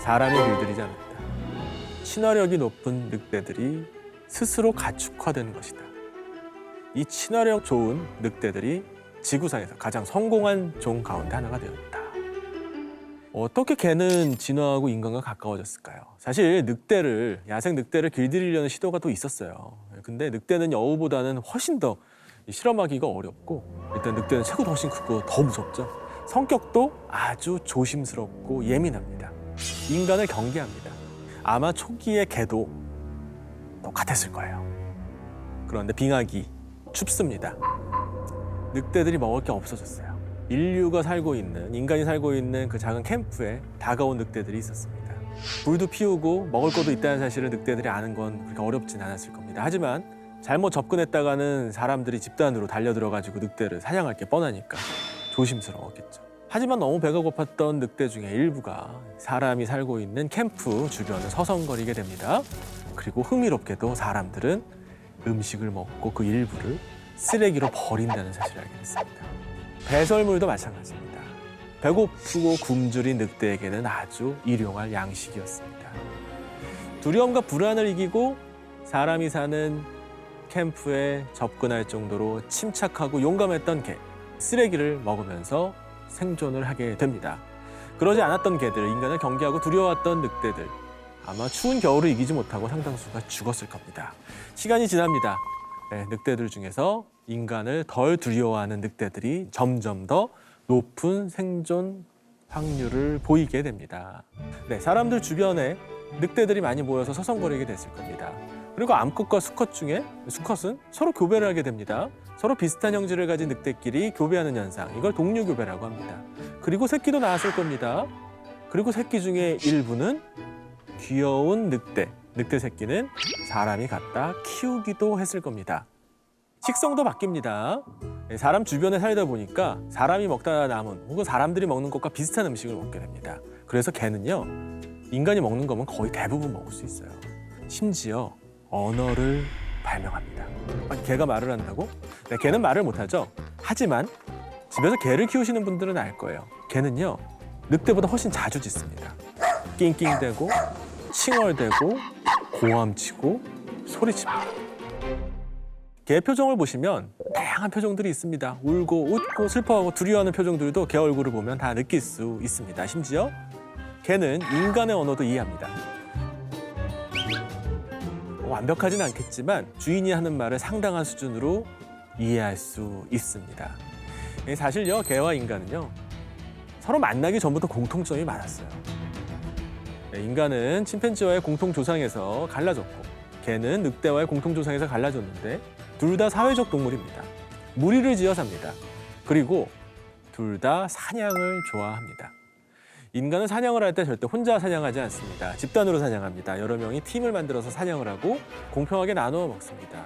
사람이 길들이지 않았다. 친화력이 높은 늑대들이 스스로 가축화된 것이다. 이 친화력 좋은 늑대들이 지구상에서 가장 성공한 종 가운데 하나가 되었다. 어떻게 개는 진화하고 인간과 가까워졌을까요? 사실 야생 늑대를 길들이려는 시도가 또 있었어요. 근데 늑대는 여우보다는 훨씬 더 실험하기가 어렵고, 일단 늑대는 체구도 훨씬 크고 더 무섭죠. 성격도 아주 조심스럽고 예민합니다. 인간을 경계합니다. 아마 초기의 개도 똑같았을 거예요. 그런데 빙하기 춥습니다. 늑대들이 먹을 게 없어졌어요. 인간이 살고 있는 그 작은 캠프에 다가온 늑대들이 있었습니다. 불도 피우고 먹을 것도 있다는 사실을 늑대들이 아는 건 그렇게 어렵진 않았을 겁니다. 하지만 잘못 접근했다가는 사람들이 집단으로 달려들어가지고 늑대를 사냥할 게 뻔하니까 조심스러웠겠죠. 하지만 너무 배가 고팠던 늑대 중에 일부가 사람이 살고 있는 캠프 주변을 서성거리게 됩니다. 그리고 흥미롭게도 사람들은 음식을 먹고 그 일부를 쓰레기로 버린다는 사실을 알게 됐습니다. 배설물도 마찬가지입니다. 배고프고 굶주린 늑대에게는 아주 일용할 양식이었습니다. 두려움과 불안을 이기고 사람이 사는 캠프에 접근할 정도로 침착하고 용감했던 개, 쓰레기를 먹으면서 생존을 하게 됩니다. 그러지 않았던 개들, 인간을 경계하고 두려워했던 늑대들, 아마 추운 겨울을 이기지 못하고 상당수가 죽었을 겁니다. 시간이 지납니다. 늑대들 중에서 인간을 덜 두려워하는 늑대들이 점점 더 높은 생존 확률을 보이게 됩니다. 사람들 주변에 늑대들이 많이 모여서 서성거리게 됐을 겁니다. 그리고 암컷과 수컷 중에 수컷은 서로 교배를 하게 됩니다. 서로 비슷한 형질을 가진 늑대끼리 교배하는 현상, 이걸 동류교배라고 합니다. 그리고 새끼도 낳았을 겁니다. 그리고 새끼 중에 일부는 귀여운 늑대 새끼는 사람이 갖다 키우기도 했을 겁니다. 식성도 바뀝니다. 사람 주변에 살다 보니까 사람이 먹다 남은 혹은 사람들이 먹는 것과 비슷한 음식을 먹게 됩니다. 그래서 개는요, 인간이 먹는 거면 거의 대부분 먹을 수 있어요. 심지어 언어를 발명합니다. 개가 말을 한다고? 개는 말을 못하죠. 하지만 집에서 개를 키우시는 분들은 알 거예요. 개는요, 늑대보다 훨씬 자주 짖습니다. 낑낑대고 칭얼대고 고함치고 소리칩니다. 개 표정을 보시면 다양한 표정들이 있습니다. 울고 웃고 슬퍼하고 두려워하는 표정들도 개 얼굴을 보면 다 느낄 수 있습니다. 심지어 개는 인간의 언어도 이해합니다. 완벽하진 않겠지만 주인이 하는 말을 상당한 수준으로 이해할 수 있습니다. 사실요, 개와 인간은요, 서로 만나기 전부터 공통점이 많았어요. 인간은 침팬지와의 공통조상에서 갈라졌고 개는 늑대와의 공통조상에서 갈라졌는데 둘 다 사회적 동물입니다. 무리를 지어 삽니다. 그리고 둘 다 사냥을 좋아합니다. 인간은 사냥을 할 때 절대 혼자 사냥하지 않습니다. 집단으로 사냥합니다. 여러 명이 팀을 만들어서 사냥을 하고 공평하게 나누어 먹습니다.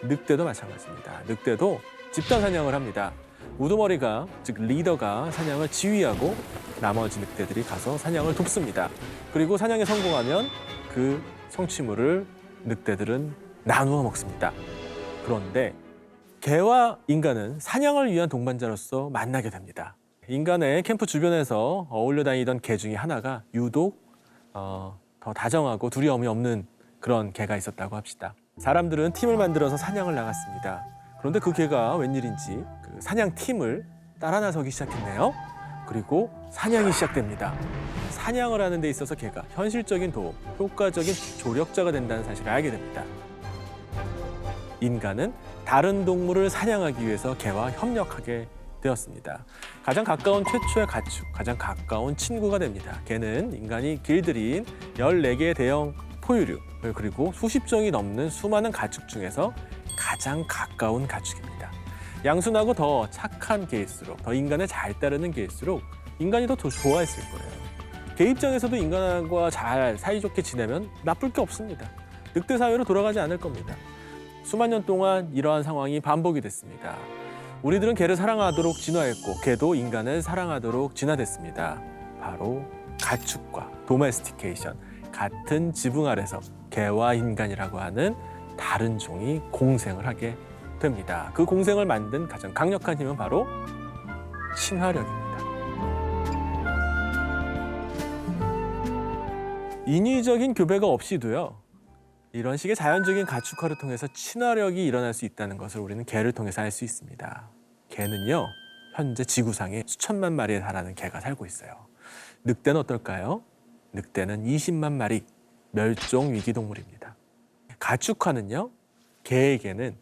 늑대도 마찬가지입니다. 늑대도 집단 사냥을 합니다. 우두머리가, 즉 리더가 사냥을 지휘하고 나머지 늑대들이 가서 사냥을 돕습니다. 그리고 사냥에 성공하면 그 성취물을 늑대들은 나누어 먹습니다. 그런데 개와 인간은 사냥을 위한 동반자로서 만나게 됩니다. 인간의 캠프 주변에서 어울려 다니던 개 중에 하나가 유독 더 다정하고 두려움이 없는 그런 개가 있었다고 합시다. 사람들은 팀을 만들어서 사냥을 나갔습니다. 그런데 그 개가 웬일인지 그 사냥팀을 따라 나서기 시작했네요. 그리고 사냥이 시작됩니다. 사냥을 하는 데 있어서 개가 현실적인 도움, 효과적인 조력자가 된다는 사실을 알게 됩니다. 인간은 다른 동물을 사냥하기 위해서 개와 협력하게 되었습니다. 가장 가까운 최초의 가축, 가장 가까운 친구가 됩니다. 개는 인간이 길들인 14개의 대형 포유류, 그리고 수십 종이 넘는 수많은 가축 중에서 가장 가까운 가축입니다. 양순하고 더 착한 개일수록, 더 인간을 잘 따르는 개일수록 인간이 더 좋아했을 거예요. 개 입장에서도 인간과 잘 사이좋게 지내면 나쁠 게 없습니다. 늑대 사회로 돌아가지 않을 겁니다. 수만 년 동안 이러한 상황이 반복이 됐습니다. 우리들은 개를 사랑하도록 진화했고 개도 인간을 사랑하도록 진화됐습니다. 바로 가축과 도메스티케이션, 같은 지붕 아래서 개와 인간이라고 하는 다른 종이 공생을 하게 됩니다. 그 공생을 만든 가장 강력한 힘은 바로 친화력입니다. 인위적인 교배가 없이도요. 이런 식의 자연적인 가축화를 통해서 친화력이 일어날 수 있다는 것을 우리는 개를 통해서 알 수 있습니다. 개는요, 현재 지구상에 수천만 마리에 달하는 개가 살고 있어요. 늑대는 어떨까요? 늑대는 20만 마리, 멸종 위기 동물입니다. 가축화는요, 개에게는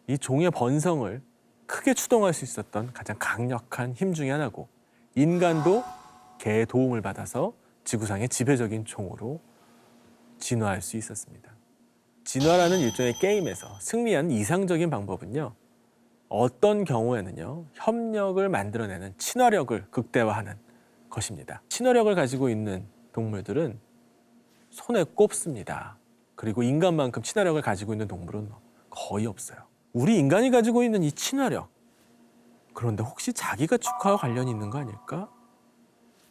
이 종의 번성을 크게 추동할 수 있었던 가장 강력한 힘 중에 하나고, 인간도 개의 도움을 받아서 지구상의 지배적인 종으로 진화할 수 있었습니다. 진화라는 일종의 게임에서 승리한 이상적인 방법은요, 어떤 경우에는요, 협력을 만들어내는 친화력을 극대화하는 것입니다. 친화력을 가지고 있는 동물들은 손에 꼽습니다. 그리고 인간만큼 친화력을 가지고 있는 동물은 거의 없어요. 우리 인간이 가지고 있는 이 친화력, 그런데 혹시 자기가축화와 관련이 있는 거 아닐까?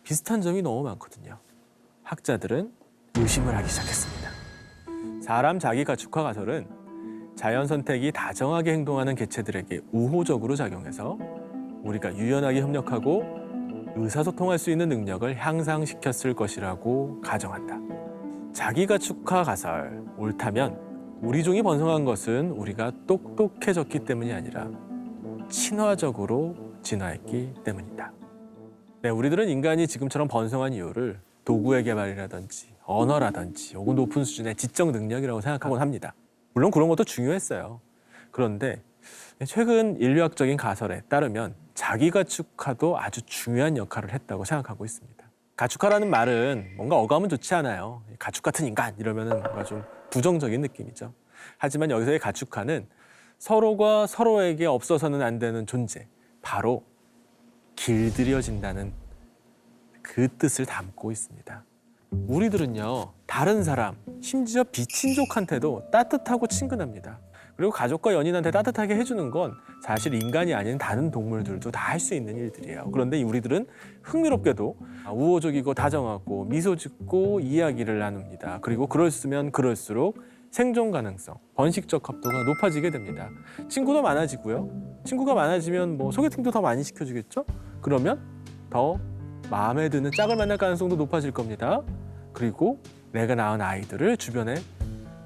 비슷한 점이 너무 많거든요. 학자들은 의심을 하기 시작했습니다. 사람 자기가축화 가설은 자연 선택이 다정하게 행동하는 개체들에게 우호적으로 작용해서 우리가 유연하게 협력하고 의사소통할 수 있는 능력을 향상시켰을 것이라고 가정한다. 자기가축화 가설, 옳다면 우리 종이 번성한 것은 우리가 똑똑해졌기 때문이 아니라 친화적으로 진화했기 때문이다. 네, 우리들은 인간이 지금처럼 번성한 이유를 도구의 개발이라든지 언어라든지 혹은 높은 수준의 지적 능력이라고 생각하곤 합니다. 물론 그런 것도 중요했어요. 그런데 최근 인류학적인 가설에 따르면 자기가축화도 아주 중요한 역할을 했다고 생각하고 있습니다. 가축화라는 말은 뭔가 어감은 좋지 않아요. 가축 같은 인간 이러면 뭔가 좀 부정적인 느낌이죠. 하지만 여기서의 가축화는 서로가 서로에게 없어서는 안 되는 존재, 바로 길들여진다는 그 뜻을 담고 있습니다. 우리들은요, 다른 사람, 심지어 비친족한테도 따뜻하고 친근합니다. 그리고 가족과 연인한테 따뜻하게 해주는 건 사실 인간이 아닌 다른 동물들도 다 할 수 있는 일들이에요. 그런데 우리들은 흥미롭게도 우호적이고 다정하고 미소 짓고 이야기를 나눕니다. 그리고 그럴수면 그럴수록 생존 가능성, 번식적 합도가 높아지게 됩니다. 친구도 많아지고요. 친구가 많아지면 뭐 소개팅도 더 많이 시켜주겠죠? 그러면 더 마음에 드는 짝을 만날 가능성도 높아질 겁니다. 그리고 내가 낳은 아이들을 주변에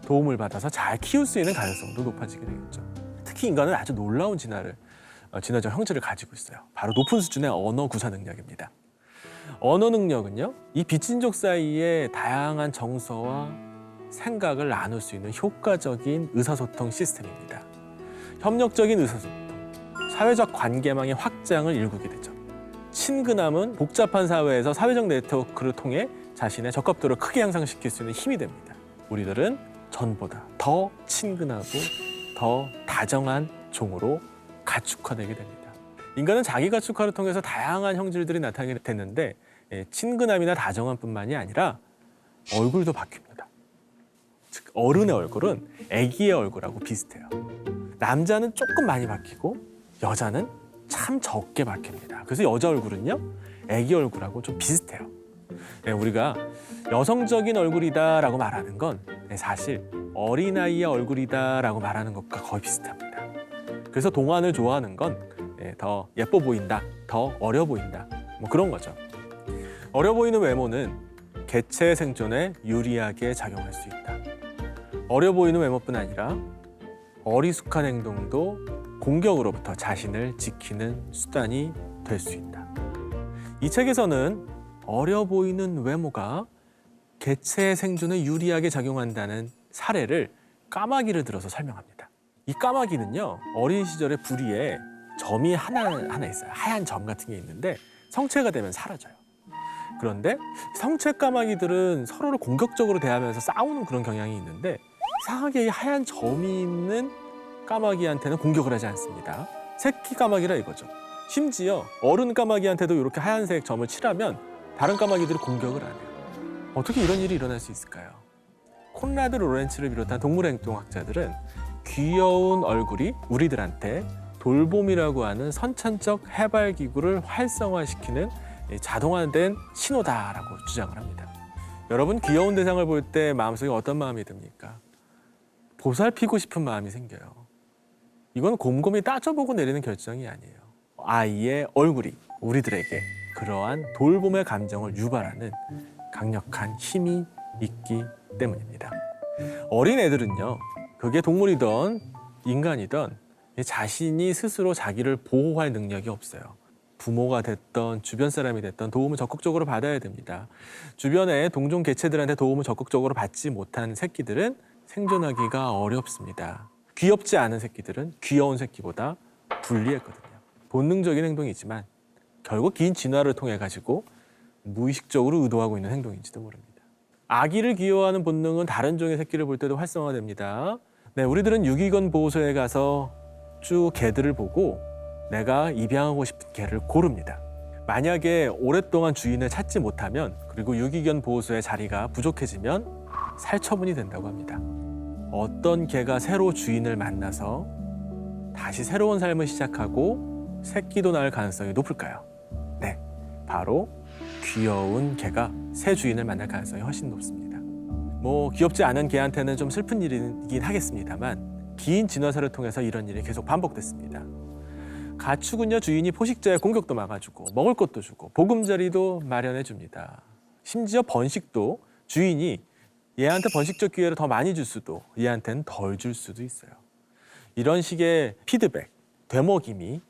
도움을 받아서 잘 키울 수 있는 가능성도 높아지게 되겠죠. 특히 인간은 아주 놀라운 진화적 형질을 가지고 있어요. 바로 높은 수준의 언어 구사 능력입니다. 언어 능력은요, 이 비친족 사이에 다양한 정서와 생각을 나눌 수 있는 효과적인 의사소통 시스템입니다. 협력적인 의사소통, 사회적 관계망의 확장을 일구게 되죠. 친근함은 복잡한 사회에서 사회적 네트워크를 통해 자신의 적합도를 크게 향상시킬 수 있는 힘이 됩니다. 우리들은 전보다 더 친근하고 더 다정한 종으로 가축화되게 됩니다. 인간은 자기 가축화를 통해서 다양한 형질들이 나타나게 됐는데, 친근함이나 다정함뿐만이 아니라 얼굴도 바뀝니다. 즉, 어른의 얼굴은 아기의 얼굴하고 비슷해요. 남자는 조금 많이 바뀌고 여자는 참 적게 바뀝니다. 그래서 여자 얼굴은요, 아기 얼굴하고 좀 비슷해요. 우리가 여성적인 얼굴이다라고 말하는 건 사실 어린아이의 얼굴이다라고 말하는 것과 거의 비슷합니다. 그래서 동안을 좋아하는 건 더 예뻐 보인다, 더 어려 보인다, 뭐 그런 거죠. 어려 보이는 외모는 개체 생존에 유리하게 작용할 수 있다. 어려 보이는 외모뿐 아니라 어리숙한 행동도 공격으로부터 자신을 지키는 수단이 될 수 있다. 이 책에서는 어려 보이는 외모가 개체의 생존에 유리하게 작용한다는 사례를 까마귀를 들어서 설명합니다. 이 까마귀는요, 어린 시절에 부리에 점이 하나 있어요. 하얀 점 같은 게 있는데 성체가 되면 사라져요. 그런데 성체 까마귀들은 서로를 공격적으로 대하면서 싸우는 그런 경향이 있는데, 이상하게 이 하얀 점이 있는 까마귀한테는 공격을 하지 않습니다. 새끼 까마귀라 이거죠. 심지어 어른 까마귀한테도 이렇게 하얀색 점을 칠하면 다른 까마귀들이 공격을 안 해요. 어떻게 이런 일이 일어날 수 있을까요? 콘라드 로렌츠를 비롯한 동물행동학자들은 귀여운 얼굴이 우리들한테 돌봄이라고 하는 선천적 해발기구를 활성화시키는 자동화된 신호다라고 주장을 합니다. 여러분, 귀여운 대상을 볼 때 마음속에 어떤 마음이 듭니까? 보살피고 싶은 마음이 생겨요. 이건 곰곰이 따져보고 내리는 결정이 아니에요. 아이의 얼굴이 우리들에게 그러한 돌봄의 감정을 유발하는 강력한 힘이 있기 때문입니다. 어린 애들은요, 그게 동물이든 인간이든 자신이 스스로 자기를 보호할 능력이 없어요. 부모가 됐던 주변 사람이 됐던 도움을 적극적으로 받아야 됩니다. 주변의 동종 개체들한테 도움을 적극적으로 받지 못한 새끼들은 생존하기가 어렵습니다. 귀엽지 않은 새끼들은 귀여운 새끼보다 불리했거든요. 본능적인 행동이지만 결국 긴 진화를 통해 가지고 무의식적으로 의도하고 있는 행동인지도 모릅니다. 아기를 귀여워하는 본능은 다른 종의 새끼를 볼 때도 활성화됩니다. 네, 우리들은 유기견 보호소에 가서 쭉 개들을 보고 내가 입양하고 싶은 개를 고릅니다. 만약에 오랫동안 주인을 찾지 못하면, 그리고 유기견 보호소의 자리가 부족해지면 살처분이 된다고 합니다. 어떤 개가 새로 주인을 만나서 다시 새로운 삶을 시작하고 새끼도 낳을 가능성이 높을까요? 네, 바로 귀여운 개가 새 주인을 만날 가능성이 훨씬 높습니다. 뭐 귀엽지 않은 개한테는 좀 슬픈 일이긴 하겠습니다만 긴 진화사를 통해서 이런 일이 계속 반복됐습니다. 가축은요, 주인이 포식자의 공격도 막아주고 먹을 것도 주고 보금자리도 마련해 줍니다. 심지어 번식도 주인이 얘한테 번식적 기회를 더 많이 줄 수도 얘한테는 덜 줄 수도 있어요. 이런 식의 피드백, 되먹임이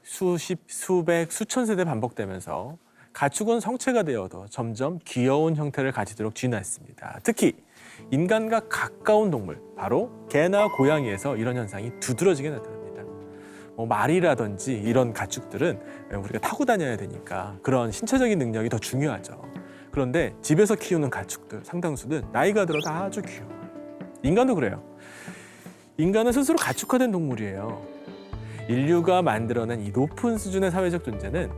수십, 수백, 수천 세대 반복되면서 가축은 성체가 되어도 점점 귀여운 형태를 가지도록 진화했습니다. 특히 인간과 가까운 동물, 바로 개나 고양이에서 이런 현상이 두드러지게 나타납니다. 뭐 말이라든지 이런 가축들은 우리가 타고 다녀야 되니까 그런 신체적인 능력이 더 중요하죠. 그런데 집에서 키우는 가축들 상당수는 나이가 들어도 아주 귀여워요. 인간도 그래요. 인간은 스스로 가축화된 동물이에요. 인류가 만들어낸 이 높은 수준의 사회적 존재는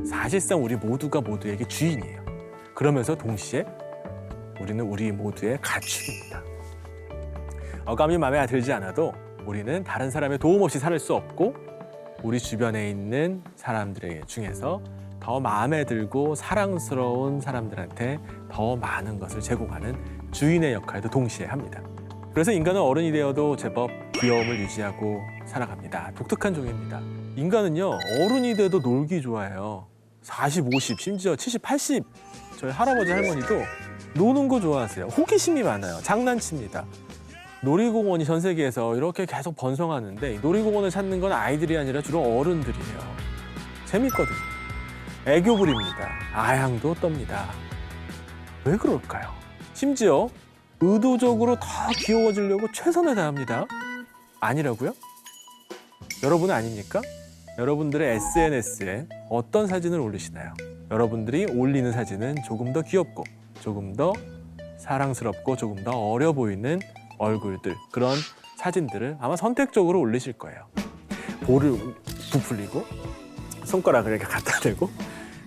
사실상 우리 모두가 모두에게 주인이에요. 그러면서 동시에 우리는 우리 모두의 가축입니다. 어감이 마음에 들지 않아도 우리는 다른 사람의 도움 없이 살 수 없고, 우리 주변에 있는 사람들 중에서 더 마음에 들고 사랑스러운 사람들한테 더 많은 것을 제공하는 주인의 역할도 동시에 합니다. 그래서 인간은 어른이 되어도 제법 귀여움을 유지하고 살아갑니다. 독특한 종입니다. 인간은요, 어른이 돼도 놀기 좋아해요. 40, 50, 심지어 70, 80. 저희 할아버지 할머니도 노는 거 좋아하세요. 호기심이 많아요. 장난칩니다. 놀이공원이 전 세계에서 이렇게 계속 번성하는데 놀이공원을 찾는 건 아이들이 아니라 주로 어른들이에요. 재밌거든요. 애교 부립니다. 아양도 떱니다. 왜 그럴까요? 심지어 의도적으로 더 귀여워지려고 최선을 다합니다. 아니라고요? 여러분은 아닙니까? 여러분들의 SNS에 어떤 사진을 올리시나요? 여러분들이 올리는 사진은 조금 더 귀엽고 조금 더 사랑스럽고 조금 더 어려 보이는 얼굴들, 그런 사진들을 아마 선택적으로 올리실 거예요. 볼을 부풀리고 손가락을 이렇게 갖다 대고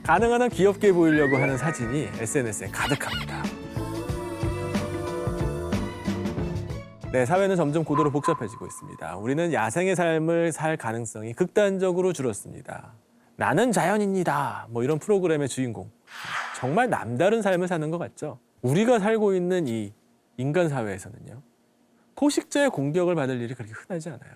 가능한 한 귀엽게 보이려고 하는 사진이 SNS에 가득합니다. 네, 사회는 점점 고도로 복잡해지고 있습니다. 우리는 야생의 삶을 살 가능성이 극단적으로 줄었습니다. 나는 자연입니다. 뭐 이런 프로그램의 주인공. 정말 남다른 삶을 사는 것 같죠? 우리가 살고 있는 이 인간 사회에서는요, 포식자의 공격을 받을 일이 그렇게 흔하지 않아요.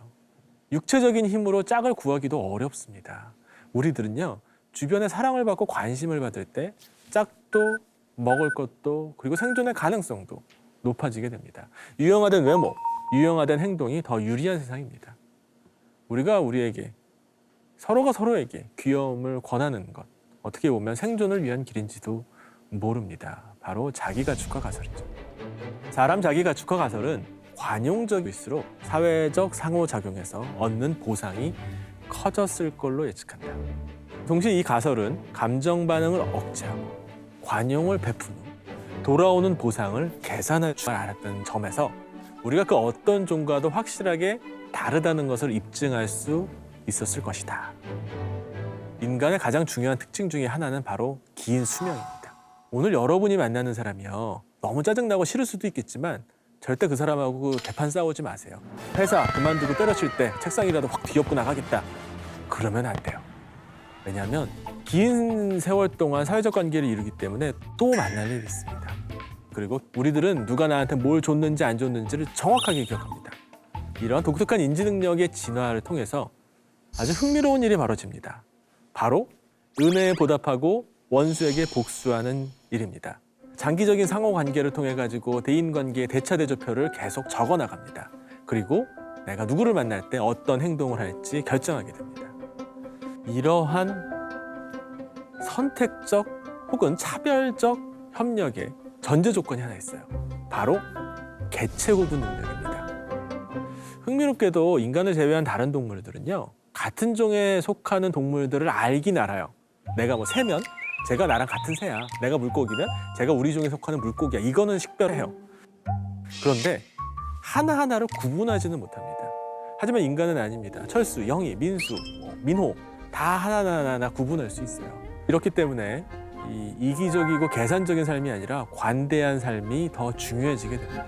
육체적인 힘으로 짝을 구하기도 어렵습니다. 우리들은요, 주변에 사랑을 받고 관심을 받을 때 짝도 먹을 것도 그리고 생존의 가능성도 높아지게 됩니다. 유형화된 외모, 유형화된 행동이 더 유리한 세상입니다. 우리가 우리에게, 서로가 서로에게 귀여움을 권하는 것, 어떻게 보면 생존을 위한 길인지도 모릅니다. 바로 자기가축화 가설이죠. 사람 자기가축화 가설은 관용적일수록 사회적 상호작용에서 얻는 보상이 커졌을 걸로 예측한다. 동시에 이 가설은 감정 반응을 억제하고 관용을 베푼 후 돌아오는 보상을 계산할 줄 알았던 점에서 우리가 그 어떤 종과도 확실하게 다르다는 것을 입증할 수 있었을 것이다. 인간의 가장 중요한 특징 중에 하나는 바로 긴 수명입니다. 오늘 여러분이 만나는 사람이요, 너무 짜증나고 싫을 수도 있겠지만 절대 그 사람하고 대판 싸우지 마세요. 회사 그만두고 때려칠 때 책상이라도 확 뒤엎고 나가겠다. 그러면 안 돼요. 왜냐하면 긴 세월 동안 사회적 관계를 이루기 때문에 또 만날 일이 있습니다. 그리고 우리들은 누가 나한테 뭘 줬는지 안 줬는지를 정확하게 기억합니다. 이런 독특한 인지 능력의 진화를 통해서 아주 흥미로운 일이 벌어집니다. 바로 은혜에 보답하고 원수에게 복수하는 일입니다. 장기적인 상호관계를 통해 가지고 대인관계의 대차대조표를 계속 적어 나갑니다. 그리고 내가 누구를 만날 때 어떤 행동을 할지 결정하게 됩니다. 이러한 선택적 혹은 차별적 협력의 전제 조건이 하나 있어요. 바로 개체구분 능력입니다. 흥미롭게도 인간을 제외한 다른 동물들은요, 같은 종에 속하는 동물들을 알긴 알아요. 내가 뭐 새면 제가 나랑 같은 새야. 내가 물고기면 제가 우리 종에 속하는 물고기야. 이거는 식별해요. 그런데 하나하나를 구분하지는 못합니다. 하지만 인간은 아닙니다. 철수, 영희, 민수, 민호 다 하나하나 구분할 수 있어요. 이렇기 때문에 이 이기적이고 계산적인 삶이 아니라 관대한 삶이 더 중요해지게 됩니다.